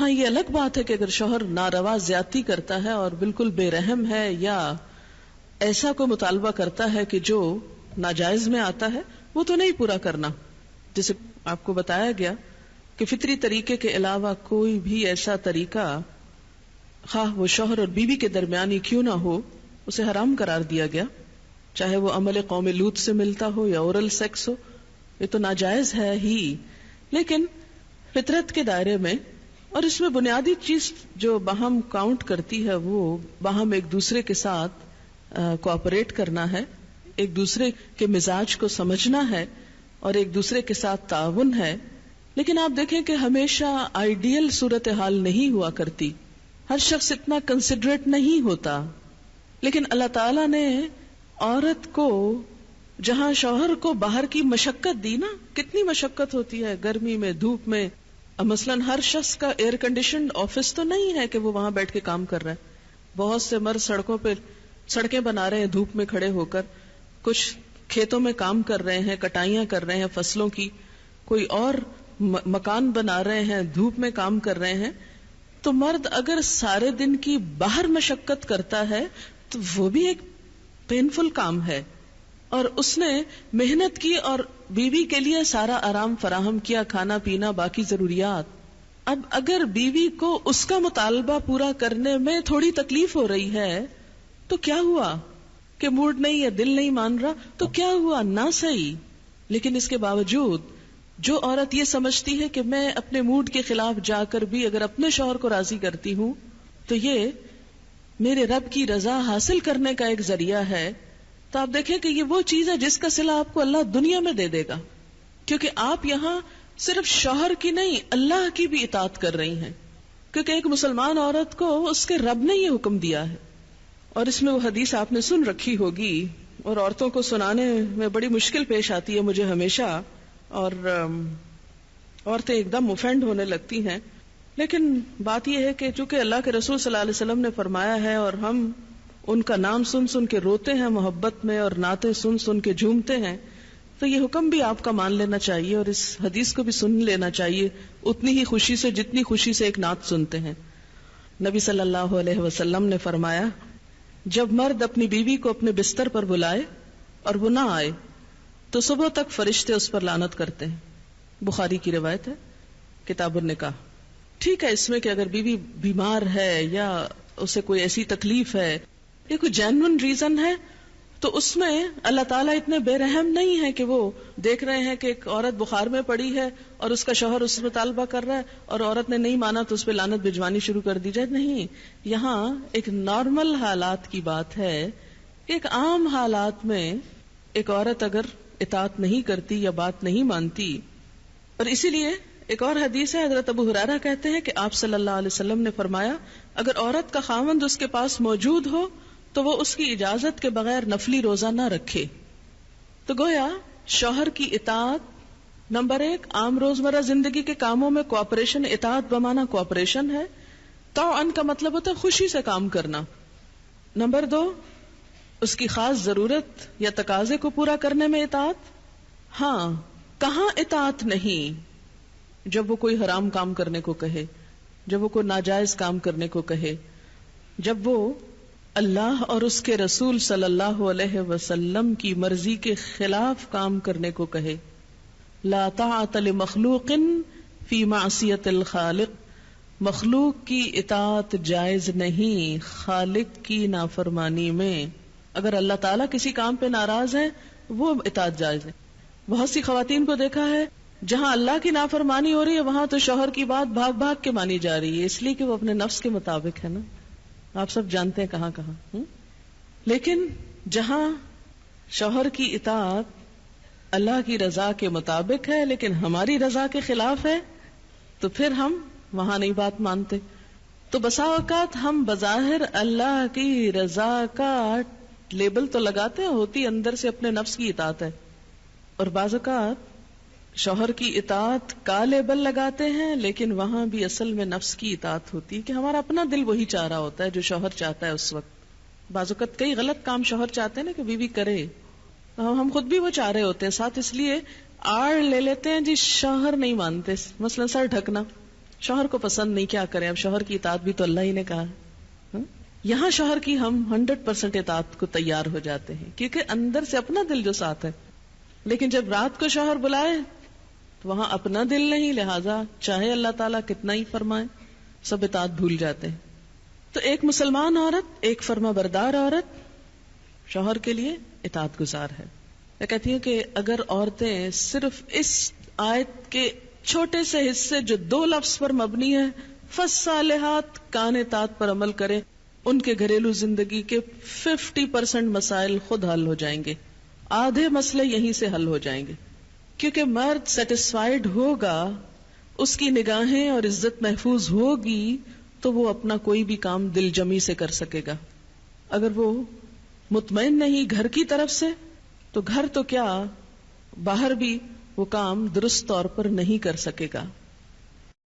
ہاں یہ الگ بات ہے کہ اگر شوہر ناروا زیادتی کرتا ہے اور بالکل بے رحم ہے یا ایسا کوئی مطالبہ کرتا ہے کہ جو ناجائز میں آتا ہے، وہ تو نہیں پورا کرنا. جیسے آپ کو بتایا گیا کہ فطری طریقے کے علاوہ کوئی بھی ایسا طریقہ خواہ وہ شوہر اور بیوی کے درمیان ہی کیوں نہ ہو اسے حرام قرار دیا گیا، چاہے وہ عمل قوم لوط سے ملتا ہو یا اورل سیکس ہو، یہ تو ناجائز ہے ہی. لیکن فطرت کے دائرے میں، اور اس میں بنیادی چیز جو باہم کاؤنٹ کرتی ہے وہ باہم ایک دوسرے کے ساتھ کوآپریٹ کرنا ہے، ایک دوسرے کے مزاج کو سمجھنا ہے اور ایک دوسرے کے ساتھ تعاون ہے. لیکن آپ دیکھیں کہ ہمیشہ آئیڈیل صورتحال نہیں ہوا کرتی، ہر شخص اتنا کنسیڈریٹ نہیں ہوتا. لیکن اللہ تعالیٰ نے عورت کو جہاں شوہر کو باہر کی مشقت دی نا، کتنی مشقت ہوتی ہے گرمی میں، دھوپ میں. مثلاً ہر شخص کا ایئر کنڈیشنڈ آفس تو نہیں ہے کہ وہ وہاں بیٹھ کے کام کر رہا ہے. بہت سے مرد سڑکوں پہ سڑکیں بنا رہے ہیں دھوپ میں کھڑے ہو کر، کچھ کھیتوں میں کام کر رہے ہیں، کٹائیاں کر رہے ہیں فصلوں کی، کوئی اور مکان بنا رہے ہیں، دھوپ میں کام کر رہے ہیں. تو مرد اگر سارے دن کی باہر مشقت کرتا ہے تو وہ بھی ایک پینفل کام ہے، اور اس نے محنت کی اور بیوی کے لیے سارا آرام فراہم کیا، کھانا پینا باقی ضروریات. اب اگر بیوی کو اس کا مطالبہ پورا کرنے میں تھوڑی تکلیف ہو رہی ہے تو کیا ہوا کہ موڈ نہیں ہے، دل نہیں مان رہا، تو کیا ہوا؟ نہ صحیح. لیکن اس کے باوجود جو عورت یہ سمجھتی ہے کہ میں اپنے موڈ کے خلاف جا کر بھی اگر اپنے شوہر کو راضی کرتی ہوں تو یہ میرے رب کی رضا حاصل کرنے کا ایک ذریعہ ہے، تو آپ دیکھیں کہ یہ وہ چیز ہے جس کا صلہ آپ کو اللہ دنیا میں دے دے گا، کیونکہ آپ یہاں صرف شوہر کی نہیں اللہ کی بھی اطاعت کر رہی ہیں. کیونکہ ایک مسلمان عورت کو اس کے رب نے یہ حکم دیا ہے. اور اس میں وہ حدیث آپ نے سن رکھی ہوگی اور عورتوں کو سنانے میں بڑی مشکل پیش آتی ہے مجھے ہمیشہ، اور عورتیں ایک دم اوفینڈ ہونے لگتی ہیں. لیکن بات یہ ہے کہ چونکہ اللہ کے رسول صلی اللہ علیہ وسلم نے فرمایا ہے اور ہم ان کا نام سن سن کے روتے ہیں محبت میں اور نعتیں سن سن کے جھومتے ہیں، تو یہ حکم بھی آپ کا مان لینا چاہیے اور اس حدیث کو بھی سن لینا چاہیے اتنی ہی خوشی سے جتنی خوشی سے ایک نعت سنتے ہیں. نبی صلی اللہ علیہ وسلم نے فرمایا جب مرد اپنی بیوی کو اپنے بستر پر بلائے اور وہ نہ آئے تو صبح تک فرشتے اس پر لعنت کرتے ہیں. بخاری کی روایت ہے کتاب النکاح. ٹھیک ہے اس میں کہ اگر بیوی بیمار ہے یا اسے کوئی ایسی تکلیف ہے یا کوئی جینون ریزن ہے تو اس میں اللہ تعالیٰ اتنے بے رحم نہیں ہے کہ وہ دیکھ رہے ہیں کہ ایک عورت بخار میں پڑی ہے اور اس کا شوہر اس سے مطالبہ کر رہا ہے اور عورت نے نہیں مانا تو اس پہ لعنت بھجوانی شروع کر دی جائے. نہیں، یہاں ایک نارمل حالات کی بات ہے، ایک عام حالات میں ایک عورت اگر اطاعت نہیں کرتی یا بات نہیں مانتی. اور اسی لیے ایک اور حدیث ہے، حضرت ابو ہریرہ کہتے ہیں کہ آپ صلی اللہ علیہ وسلم نے فرمایا اگر عورت کا خاوند اس کے پاس موجود ہو تو وہ اس کی اجازت کے بغیر نفلی روزہ نہ رکھے. تو گویا شوہر کی اطاعت نمبر 1 عام روزمرہ زندگی کے کاموں میں کوآپریشن، اطاعت بمانا کوآپریشن ہے. طوعاً کا مطلب ہوتا ہے خوشی سے کام کرنا. نمبر 2 اس کی خاص ضرورت یا تقاضے کو پورا کرنے میں اطاعت. ہاں کہاں اطاعت نہیں؟ جب وہ کوئی حرام کام کرنے کو کہے، جب وہ کوئی ناجائز کام کرنے کو کہے، جب وہ اللہ اور اس کے رسول صلی اللہ علیہ وسلم کی مرضی کے خلاف کام کرنے کو کہے. لا طاعت لمخلوق فی معصیت الخالق. مخلوق کی اطاعت جائز نہیں خالق کی نافرمانی میں. اگر اللہ تعالیٰ کسی کام پہ ناراض ہے وہ اطاعت جائز ہے. بہت سی خواتین کو دیکھا ہے جہاں اللہ کی نافرمانی ہو رہی ہے وہاں تو شوہر کی بات بھاگ بھاگ کے مانی جا رہی ہے، اس لیے کہ وہ اپنے نفس کے مطابق ہے نا. آپ سب جانتے ہیں کہاں کہاں. لیکن جہاں شوہر کی اطاعت اللہ کی رضا کے مطابق ہے لیکن ہماری رضا کے خلاف ہے تو پھر ہم وہاں نہیں بات مانتے. تو بسا اوقات ہم بظاہر اللہ کی رضا کا لیبل تو لگاتے ہیں، ہوتی اندر سے اپنے نفس کی اطاعت ہے. اور بعض اوقات شوہر کی اطاعت کا لیبل لگاتے ہیں لیکن وہاں بھی اصل میں نفس کی اطاعت ہوتی ہے کہ ہمارا اپنا دل وہی چاہ رہا ہوتا ہے جو شوہر چاہتا ہے اس وقت. بعض اوقات کئی غلط کام شوہر چاہتے ہیں نا کہ بیوی کرے، ہم خود بھی وہ چاہ رہے ہوتے ہیں، ساتھ اس لیے آڑ لے لیتے ہیں جی شوہر نہیں مانتے. مثلا سر ڈھکنا، شوہر کو پسند نہیں کیا کریں، اب شوہر کی اطاعت بھی تو اللہ ہی نے کہا ہے. یہاں شوہر کی ہم 100% اطاعت کو تیار ہو جاتے ہیں کیونکہ اندر سے اپنا دل جو ساتھ ہے. لیکن جب رات کو شوہر بلائے تو وہاں اپنا دل نہیں، لہذا چاہے اللہ تعالیٰ کتنا ہی فرمائے سب اطاعت بھول جاتے ہیں. تو ایک مسلمان عورت، ایک فرما بردار عورت شوہر کے لیے اطاعت گزار ہے. میں کہتی ہوں کہ اگر عورتیں صرف اس آیت کے چھوٹے سے حصے جو 2 لفظ پر مبنی ہے فالصالحات کان اطاعت پر عمل کریں، ان کے گھریلو زندگی کے 50% مسائل خود حل ہو جائیں گے. آدھے مسئلے یہیں سے حل ہو جائیں گے کیونکہ مرد سیٹسفائیڈ ہوگا، اس کی نگاہیں اور عزت محفوظ ہوگی تو وہ اپنا کوئی بھی کام دل جمی سے کر سکے گا. اگر وہ مطمئن نہیں گھر کی طرف سے تو گھر تو کیا باہر بھی وہ کام درست طور پر نہیں کر سکے گا.